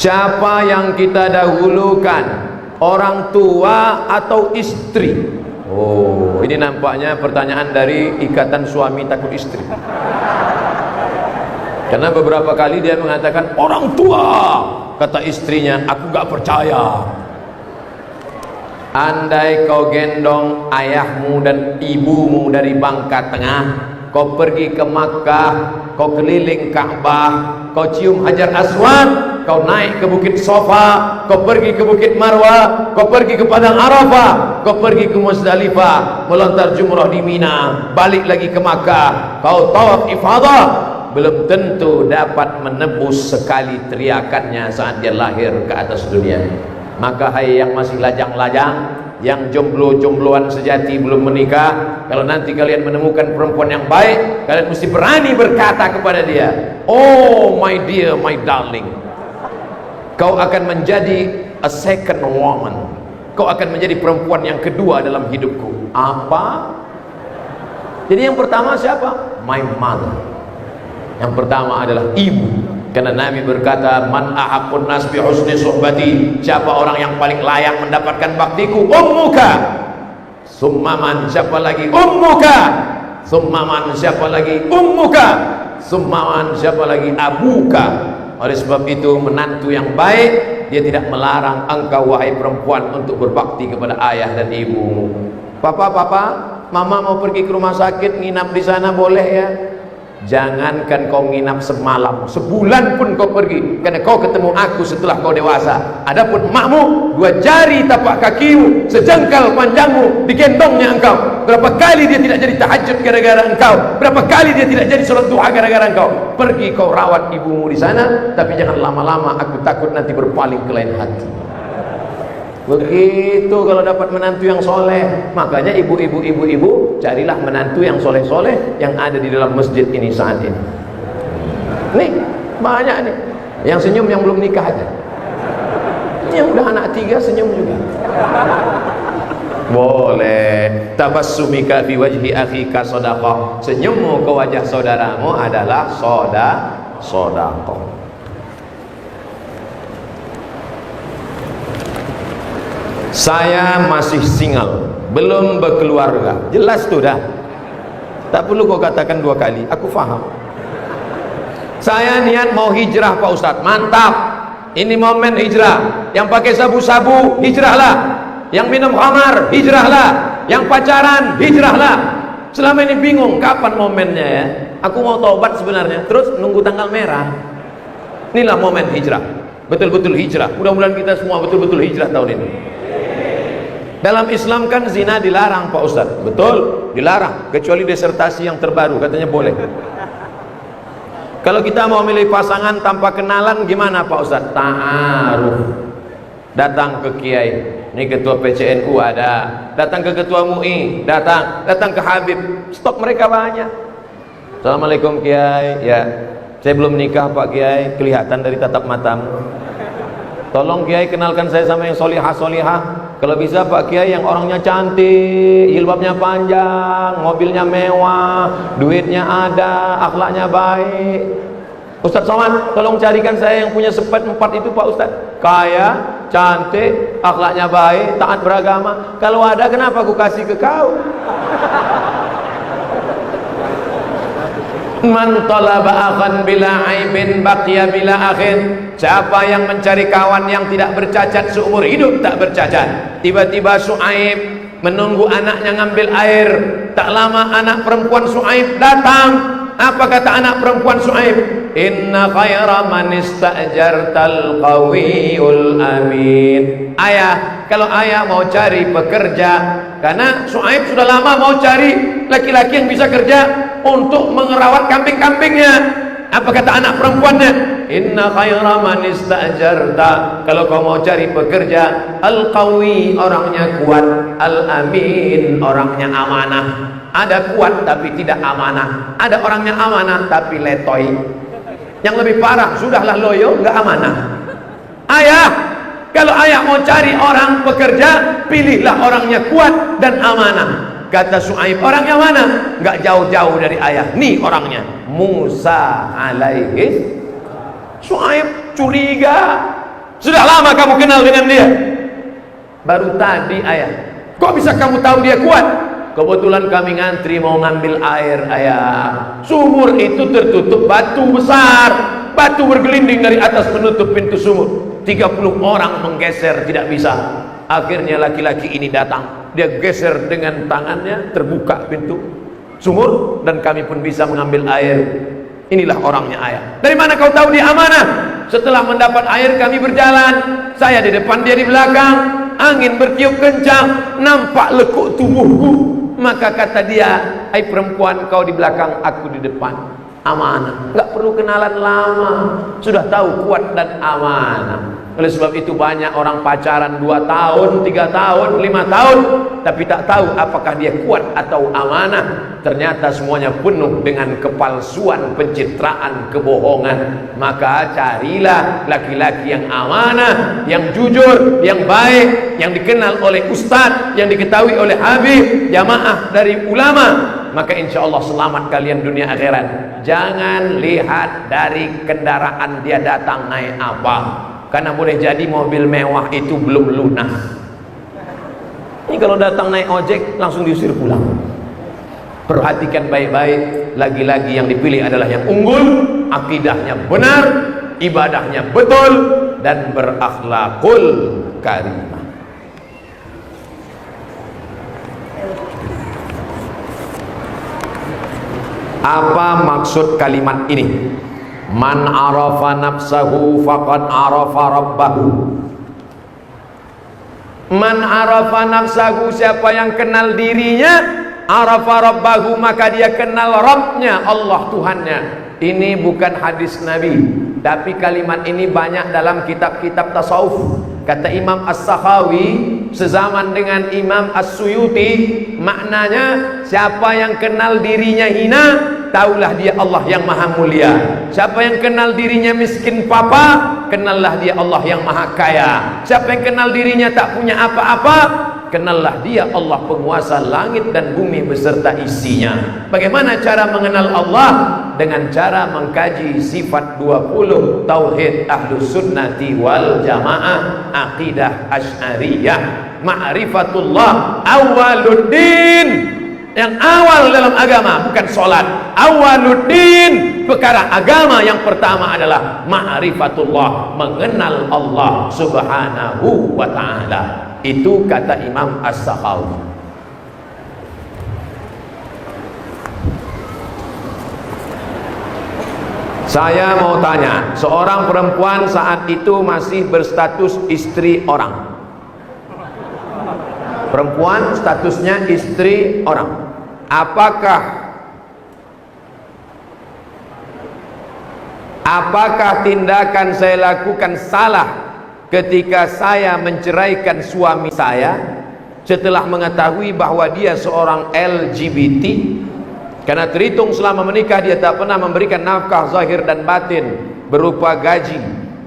Siapa yang kita dahulukan, orang tua atau istri? Oh, ini nampaknya pertanyaan dari ikatan suami takut istri. Karena beberapa kali dia mengatakan orang tua, kata istrinya, aku gak percaya. Andai kau gendong ayahmu dan ibumu dari Bangka Tengah, kau pergi ke Makkah, kau keliling Ka'bah, kau cium Hajar Aswad, kau naik ke Bukit Sofa, kau pergi ke Bukit Marwah, kau pergi ke Padang Arafah, kau pergi ke Muzdalifah, melontar jumrah di Mina, balik lagi ke Makkah, kau tawaf ifadah, belum tentu dapat menebus sekali teriakannya saat dia lahir ke atas dunia. Maka hai yang masih lajang-lajang, yang jomblo-jombloan sejati belum menikah, kalau nanti kalian menemukan perempuan yang baik, kalian mesti berani berkata kepada dia, oh my dear, my darling, kau akan menjadi a second woman, kau akan menjadi perempuan yang kedua dalam hidupku. Apa? Jadi yang pertama siapa? My mother. Yang pertama adalah ibu. Karena Nabi berkata, man ahaqqun nas bi husni suhbati, siapa orang yang paling layak mendapatkan baktiku? Ummuka. Summaman, siapa lagi? Ummuka. Summaman, siapa lagi? Ummuka. Summaman, siapa lagi? Abuka. Oleh sebab itu, menantu yang baik, dia tidak melarang engkau wahai perempuan untuk berbakti kepada ayah dan ibu. Papa, mama mau pergi ke rumah sakit, nginap di sana boleh ya? Jangankan kau nginap semalam, sebulan pun kau pergi, karena kau ketemu aku setelah kau dewasa. Adapun makmu, 2 jari tapak kakimu, sejengkal panjangmu, digendongnya engkau. Berapa kali dia tidak jadi tahajud gara-gara engkau? Berapa kali dia tidak jadi sholat duha gara-gara engkau? Pergi kau rawat ibumu di sana, tapi jangan lama-lama, aku takut nanti berpaling ke lain hati. Begitu kalau dapat menantu yang soleh. Makanya ibu-ibu, carilah menantu yang soleh-soleh yang ada di dalam masjid ini saat ini. Nih, banyak nih. Yang senyum yang belum nikah aja. Yang udah anak 3 senyum juga. Boleh. Tabassumika fi wajhi akhika shadaqah. Senyummu ke wajah saudaramu adalah sedekah. Saya masih single, belum berkeluarga. Jelas tuh dah. Tak perlu kau katakan 2 kali, aku faham. Saya niat mau hijrah Pak Ustadz. Mantap. Ini momen hijrah. Yang pakai sabu-sabu, hijrahlah. Yang minum khamar, hijrahlah. Yang pacaran, hijrahlah. Selama ini bingung kapan momennya ya. Aku mau taubat sebenarnya, terus nunggu tanggal merah. Inilah momen hijrah. Betul-betul hijrah. Mudah-mudahan kita semua betul-betul hijrah tahun ini. Dalam Islam kan zina dilarang Pak Ustadz. Betul, dilarang, kecuali disertasi yang terbaru katanya boleh. Kalau kita mau milih pasangan tanpa kenalan gimana Pak Ustadz? Ta'aruf. Datang ke kiai, ini ketua PCNU ada, datang ke ketua MUI, datang ke Habib, stok mereka banyak. Assalamualaikum kiai. Ya, saya belum nikah Pak Kiai, kelihatan dari tatap matamu. Tolong Kiai kenalkan saya sama yang solihah. Kalau bisa Pak Kiai yang orangnya cantik, jilbabnya panjang, mobilnya mewah, duitnya ada, akhlaknya baik. Ustadz Somad, tolong carikan saya yang punya sifat 4 itu Pak Ustadz. Kaya, cantik, akhlaknya baik, taat beragama. Kalau ada kenapa aku kasih ke kau? Man talaba akhan bila aibin baqiya bila akhin. Siapa yang mencari kawan yang tidak bercacat seumur hidup tak bercacat. Tiba-tiba Su'aib menunggu anaknya ngambil air. Tak lama anak perempuan Su'aib datang. Apa kata anak perempuan Su'aib? Inna khaira man ista'jartal qawiyul amin. Ayah, kalau ayah mau cari pekerja, karena Su'aib sudah lama mau cari laki-laki yang bisa kerja untuk mengerawat kambing-kambingnya. Apa kata anak perempuannya? Inna khaira man ista'jarta, kalau kau mau cari pekerja, al-qawi, orangnya kuat, al-amin, orangnya amanah. Ada kuat tapi tidak amanah, ada orangnya amanah tapi letoy. Yang lebih parah, sudahlah loyo, nggak amanah. Ayah, kalau ayah mau cari orang pekerja, pilihlah orangnya kuat dan amanah. Kata Su'aib, orangnya mana? Nggak jauh-jauh dari ayah. Nih orangnya, Musa alaihi. Su'aib curiga. Sudah lama kamu kenal dengan dia? Baru tadi ayah. Kok bisa kamu tahu dia kuat? Kebetulan kami ngantri mau ngambil air ayah. Sumur itu tertutup batu besar, batu bergelinding dari atas menutup pintu sumur. 30 orang menggeser tidak bisa. Akhirnya laki-laki ini datang. Dia geser dengan tangannya, terbuka pintu sumur dan kami pun bisa mengambil air. Inilah orangnya ayah. Dari mana kau tahu dia amanah? Setelah mendapat air kami berjalan, saya di depan, dia di belakang. Angin bertiup kencang, nampak lekuk tubuhku. Maka kata dia, "Hai perempuan, kau di belakang, aku di depan." Amanah, nggak perlu kenalan lama, sudah tahu kuat dan amanah. Oleh sebab itu banyak orang pacaran 2 tahun, 3 tahun, 5 tahun, tapi tak tahu apakah dia kuat atau amanah. Ternyata semuanya penuh dengan kepalsuan, pencitraan, kebohongan. Maka carilah laki-laki yang amanah, yang jujur, yang baik, yang dikenal oleh ustaz, yang diketahui oleh habib, jamaah dari ulama. Maka insya Allah selamat kalian dunia akhirat. Jangan lihat dari kendaraan dia datang naik apa, karena boleh jadi mobil mewah itu belum lunas. Ini kalau datang naik ojek langsung diusir pulang. Perhatikan baik-baik, lagi-lagi yang dipilih adalah yang unggul, akidahnya benar, ibadahnya betul, dan berakhlakul karimah. Apa maksud kalimat ini? Man arafa nafsahu faqad arafa rabbahu. Man arafa nafsahu, siapa yang kenal dirinya, arafa rabbahu, maka dia kenal Rabbnya, Allah Tuhannya. Ini bukan hadis Nabi, tapi kalimat ini banyak dalam kitab-kitab tasawuf. Kata Imam As-Sakhawi sezaman dengan Imam As-Suyuti, maknanya siapa yang kenal dirinya hina, taulah dia Allah yang maha mulia. Siapa yang kenal dirinya miskin papa, kenallah dia Allah yang maha kaya. Siapa yang kenal dirinya tak punya apa-apa, kenallah dia Allah penguasa langit dan bumi beserta isinya. Bagaimana cara mengenal Allah? Dengan cara mengkaji sifat 20 tauhid ahlus sunnati wal jamaah, akidah asy'ariyah. Ma'rifatullah awaluddin, yang awal dalam agama bukan sholat. Awaluddin, perkara agama yang pertama adalah ma'rifatullah, mengenal Allah subhanahu wa ta'ala. Itu kata Imam As-Sakhawi. Saya mau tanya, seorang perempuan saat itu masih berstatus istri orang. Perempuan statusnya istri orang. Apakah tindakan saya lakukan salah ketika saya menceraikan suami saya setelah mengetahui bahwa dia seorang LGBT? Karena terhitung selama menikah dia tak pernah memberikan nafkah zahir dan batin berupa gaji,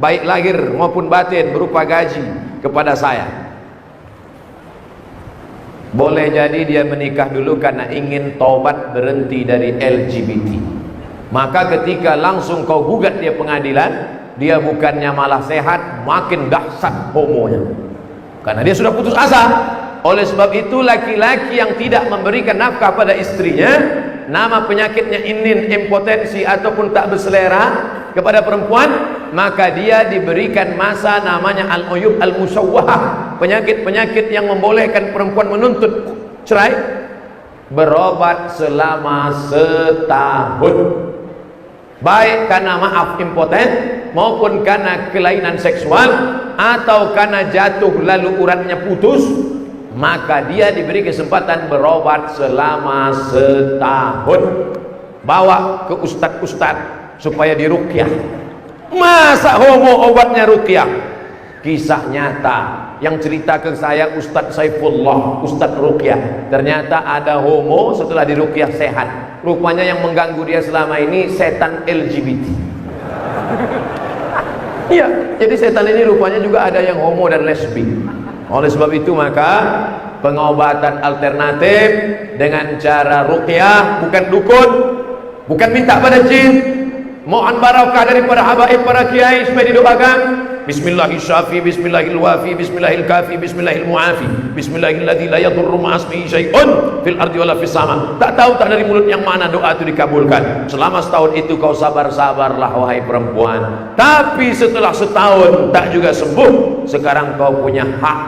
baik lahir maupun batin berupa gaji kepada saya. Boleh jadi dia menikah dulu karena ingin taubat berhenti dari LGBT. Maka ketika langsung kau gugat dia pengadilan, dia bukannya malah sehat, makin dahsyat homonya. Karena dia sudah putus asa. Oleh sebab itu laki-laki yang tidak memberikan nafkah pada istrinya, nama penyakitnya inin, impotensi ataupun tak berselera kepada perempuan, maka dia diberikan masa namanya al-uyub al-musawwahah, penyakit-penyakit yang membolehkan perempuan menuntut cerai, berobat selama setahun, baik karena maaf impoten maupun karena kelainan seksual atau karena jatuh lalu uratnya putus. Maka dia diberi kesempatan berobat selama setahun. Bawa ke ustad-ustad supaya diruqyah. Masa homo obatnya ruqyah? Kisah nyata yang cerita ke saya Ustadz Saifullah, Ustadz ruqyah. Ternyata ada homo setelah diruqyah sehat. Rupanya yang mengganggu dia selama ini setan LGBT. Iya, jadi setan ini rupanya juga ada yang homo dan lesbi. Oleh sebab itu maka pengobatan alternatif dengan cara ruqyah, bukan dukun, bukan minta pada jin, mohon barakah daripada habaib para kiai supaya didoakan, Bismillahil syafi, bismillahil wafi, bismillahil kafi, bismillahil muafi, bismillahilladzi la yadurru ma'asmihi syai'un fil ardi wala fis sama. Tak tahu tak dari mulut yang mana doa itu dikabulkan. Selama setahun itu kau sabar-sabarlah wahai perempuan. Tapi setelah setahun tak juga sembuh. Sekarang kau punya hak.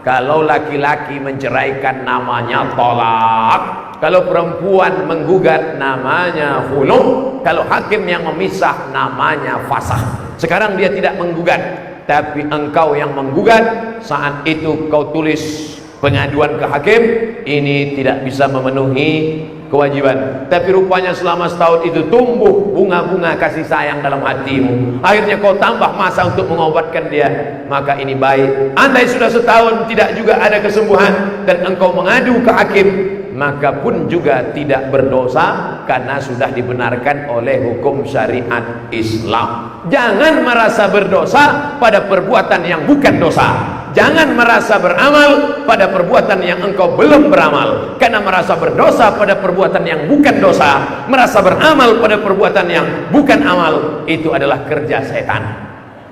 Kalau laki-laki menceraikan namanya tolak, kalau perempuan menggugat namanya khulu', kalau hakim yang memisah namanya fasakh. Sekarang dia tidak menggugat, tapi engkau yang menggugat. Saat itu kau tulis pengaduan ke hakim, ini tidak bisa memenuhi kewajiban. Tapi rupanya selama setahun itu tumbuh bunga-bunga kasih sayang dalam hatimu. Akhirnya kau tambah masa untuk mengobatkan dia. Maka ini baik. Andai sudah setahun tidak juga ada kesembuhan dan engkau mengadu ke hakim, maka pun juga tidak berdosa karena sudah dibenarkan oleh hukum syariat Islam. Jangan merasa berdosa pada perbuatan yang bukan dosa. Jangan merasa beramal pada perbuatan yang engkau belum beramal. Karena merasa berdosa pada perbuatan yang bukan dosa, merasa beramal pada perbuatan yang bukan amal, itu adalah kerja setan.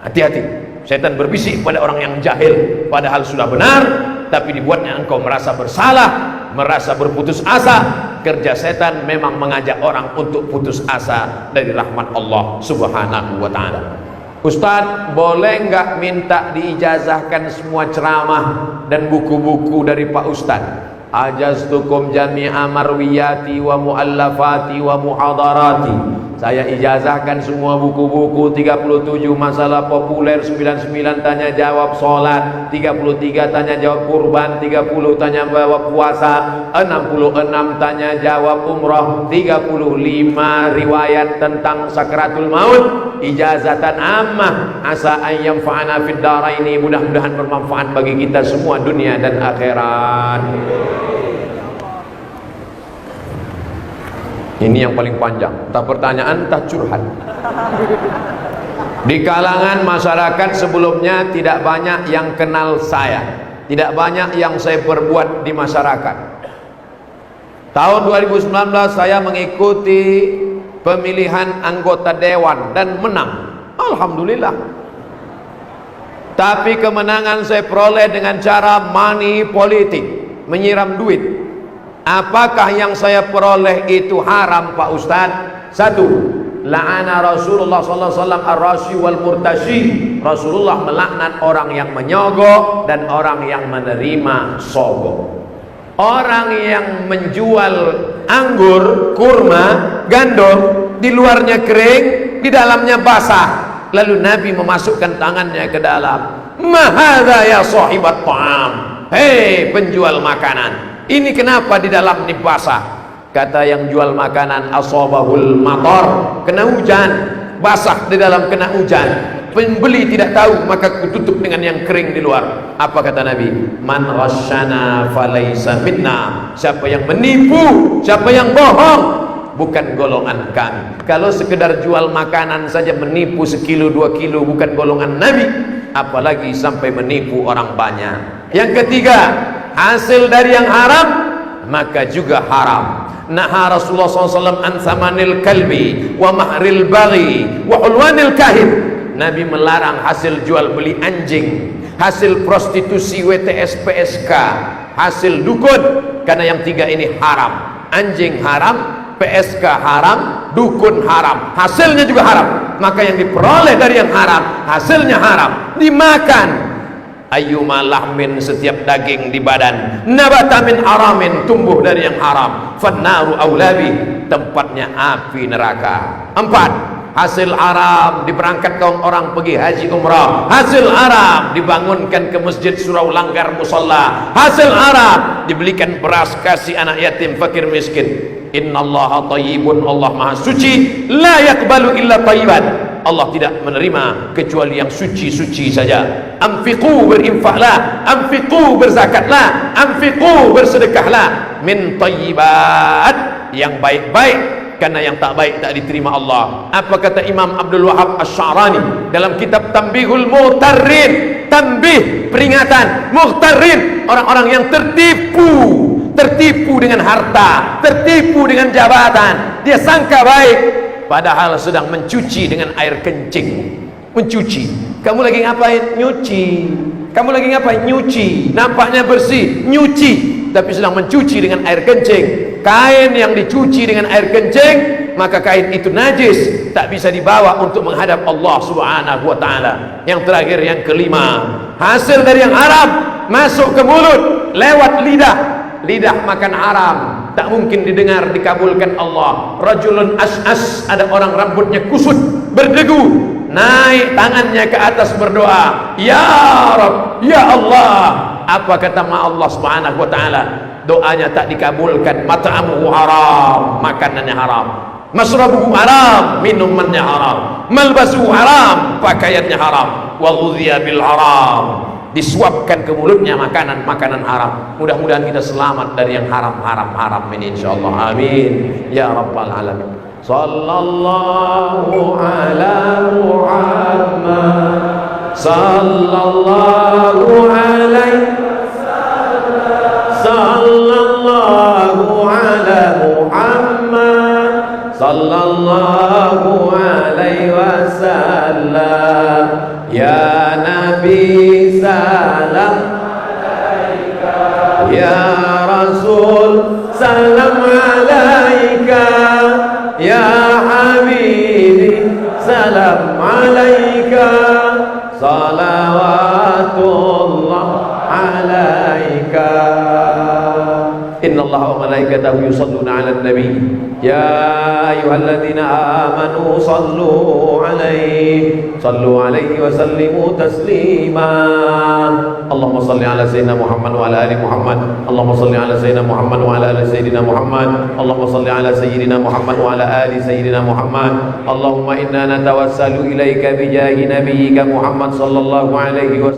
Hati-hati. Setan berbisik pada orang yang jahil, padahal sudah benar, tapi dibuatnya engkau merasa bersalah, merasa berputus asa. Kerja setan memang mengajak orang untuk putus asa dari rahmat Allah Subhanahu wa ta'ala. Ustaz, boleh nggak minta diijazahkan semua ceramah dan buku-buku dari Pak Ustaz? Ajaztukum jami'a marwiyati wa muallafati wa muhadarati. Saya ijazahkan semua buku-buku, 37 masalah populer, 99 tanya jawab sholat, 33 tanya jawab kurban, 30 tanya jawab puasa, 66 tanya jawab umrah, 35 riwayat tentang sakratul maut. Ijazatan ammah, asa an yanfa'ana fid dharaini, mudah-mudahan bermanfaat bagi kita semua dunia dan akhirat. Ini yang paling panjang, entah pertanyaan entah curhat. Di kalangan masyarakat sebelumnya tidak banyak yang kenal saya, tidak banyak yang saya perbuat di masyarakat. Tahun 2019 saya mengikuti pemilihan anggota dewan dan menang, alhamdulillah. Tapi kemenangan saya peroleh dengan cara money politik, menyiram duit. Apakah yang saya peroleh itu haram Pak Ustaz? Satu, la'ana Rasulullah sallallahu alaihi wasallam ar-rashi wal murtashi. Rasulullah melaknat orang yang menyogok dan orang yang menerima sogok. Orang yang menjual anggur, kurma, gandum, di luarnya kering, di dalamnya basah. Lalu Nabi memasukkan tangannya ke dalam. Ma hadza ya sahibat ta'am. Hei penjual makanan, ini kenapa di dalam ini basah? Kata yang jual makanan, asabahul matar, kena hujan, basah di dalam kena hujan. Pembeli tidak tahu, maka kututup dengan yang kering di luar. Apa kata Nabi? Man rasyana falaysa minna. Siapa yang menipu, siapa yang bohong, bukan golongan kami. Kalau sekedar jual makanan saja menipu sekilo 2 kilo bukan golongan Nabi, apalagi sampai menipu orang banyak. Yang ketiga, hasil dari yang haram maka juga haram. Naha Rasulullah SAW an samanil kalbi wa mahril baghi wa ulwanil kahin. Nabi melarang hasil jual beli anjing, hasil prostitusi WTS PSK, hasil dukun, karena yang tiga ini haram. Anjing haram, PSK haram, dukun haram, hasilnya juga haram. Maka yang diperoleh dari yang haram, hasilnya haram, dimakan. Ayyuma lahmin, setiap daging di badan, nabata min haramin, tumbuh dari yang haram, fannaru aulabi, tempatnya api neraka. 4, hasil haram diberangkatkan orang pergi haji umrah, hasil haram dibangunkan ke masjid surau langgar musalla, hasil haram dibelikan beras kasih anak yatim fakir miskin. Innallaha thayyibun, Allah maha suci, la yaqbalu illa thayyiban. Allah tidak menerima kecuali yang suci-suci saja. Anfiqu, berinfaklah, anfiqu, berzakatlah, anfiqu, bersedekahlah min thayyibat, yang baik-baik, karena yang tak baik tak diterima Allah. Apa kata Imam Abdul Wahab Asy-Sya'rani dalam kitab Tanbihul Mughtarrin? Tanbih, peringatan, mughtarrin, orang-orang yang tertipu dengan harta, tertipu dengan jabatan. Dia sangka baik, padahal sedang mencuci dengan air kencing. mencuci. Kamu lagi ngapain? Nyuci. Kamu lagi ngapain? Nyuci. Nampaknya bersih, nyuci, tapi sedang mencuci dengan air kencing. Kain yang dicuci dengan air kencing, maka kain itu najis, tak bisa dibawa untuk menghadap Allah Subhanahu wa taala. Yang terakhir, yang kelima, hasil dari yang haram masuk ke mulut lewat lidah. Lidah makan haram, tak mungkin didengar, dikabulkan Allah. Rajulun as'as, ada orang rambutnya kusut, berdegu, naik tangannya ke atas berdoa, ya Rabb, ya Allah. Apa kata Allah Subhanahu wa taala? Doanya tak dikabulkan. Mat'amuhu haram, makanannya haram. Masrabuhu haram, minumannya haram. Malbasuhu haram, pakaiannya haram. Wa ghudhiya bil haram, disuapkan ke mulutnya makanan-makanan haram. Mudah-mudahan kita selamat dari yang haram ini insyaallah. Amin ya rabbal alamin. Sallallahu ala Muhammad, sallallahu alaihi wasallam, sallallahu ala Muhammad, sallallahu alaihi wasallam. Ya Nabi salam alaika, ya Rasul salam alaika, ya Habibi salam alaika, salawatullah alaika. Innallaha wa malaikatahu yusalluna 'alan nabi ya ayyuhalladzina amanu sallu 'alaihi wa sallimu taslima. Allahumma salli 'ala sayyidina Muhammad wa 'ala ali Muhammad. Allahumma salli 'ala sayyidina Muhammad wa 'ala ali sayyidina Muhammad. Allahumma salli 'ala sayyidina Muhammad wa 'ala ali sayyidina Muhammad. Allahumma inna natawassalu ilaika bi jahi nabiyyika Muhammad sallallahu alaihi wasallam.